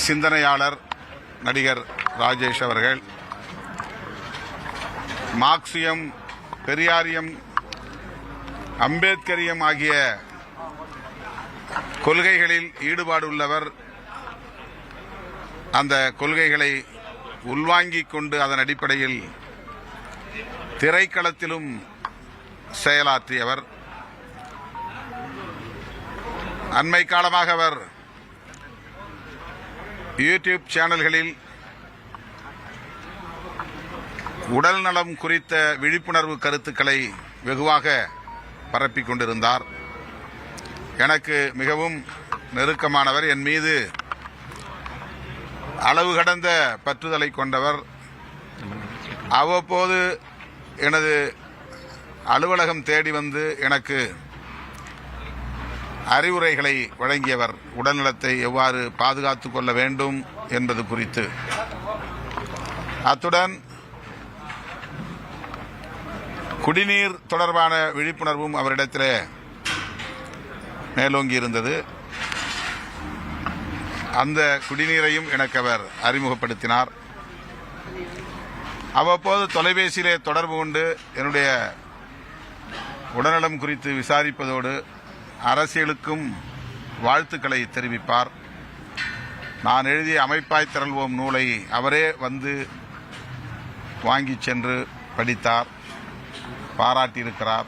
சிந்தனையாளர் நடிகர் ராஜேஷ் அவர்கள் மார்க்சியம், பெரியாரியம், அம்பேத்கரியம் ஆகிய கொள்கைகளில் ஈடுபாடு உள்ளவர். அந்த கொள்கைகளை உள்வாங்கிக் கொண்டு அதன் அடிப்படையில் திரைக்களத்திலும் செயலாற்றியவர். அண்மை காலமாக அவர் யூடியூப் சேனல்களில் உடல் நலம் குறித்த விழிப்புணர்வு கருத்துக்களை வெகுவாக பரப்பிக் கொண்டிருந்தார். எனக்கு மிகவும் நெருக்கமானவர், என் மீது அளவு கடந்த பற்றுதலை கொண்டவர். அவ்வப்போது எனது அலுவலகம் தேடி வந்து எனக்கு அறிவுரைகளை வழங்கியவர். உடல்நலத்தை எவ்வாறு பாதுகாத்துக் கொள்ள வேண்டும் என்பது குறித்து. அத்துடன் குடிநீர் தொடர்பான விழிப்புணர்வும் அவரிடத்தில் மேலோங்கி இருந்தது. அந்த குடிநீரையும் எனக்கு அவர் அறிமுகப்படுத்தினார். அவ்வப்போது தொலைபேசியிலே தொடர்பு கொண்டு என்னுடைய உடல்நலம் குறித்து விசாரிப்பதோடு அரசியலுக்கும் வாழ்த்துக்களை தெரிவிப்பார். நான் எழுதிய அமைப்பாய் திரள்வோம் நூலை அவரே வந்து வாங்கி சென்று படித்தார், பாராட்டியிருக்கிறார்.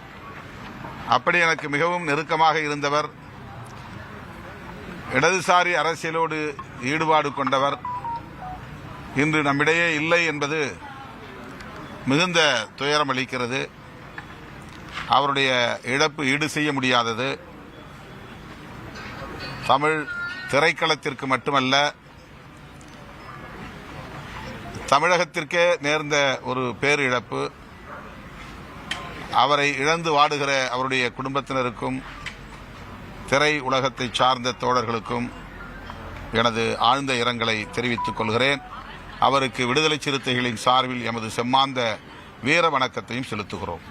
அப்படி எனக்கு மிகவும் நெருக்கமாக இருந்தவர். இடதுசாரி அரசியலோடு ஈடுபாடு கொண்டவர் இன்று நம்மிடையே இல்லை என்பது மிகுந்த துயரம் அளிக்கிறது. அவருடைய இழப்பு ஈடு செய்ய முடியாதது. தமிழ் திரைக்களத்திற்கு மட்டுமல்ல, தமிழகத்திற்கே நேர்ந்த ஒரு பேரிழப்பு. அவரை இழந்து வாடுகிற அவருடைய குடும்பத்தினருக்கும் திரை உலகத்தை சார்ந்த தோழர்களுக்கும் எனது ஆழ்ந்த இரங்கலை தெரிவித்துக் கொள்கிறேன். அவருக்கு விடுதலை சிறுத்தைகளின் சார்பில் எமது செம்மாந்த வீர வணக்கத்தையும் செலுத்துகிறோம்.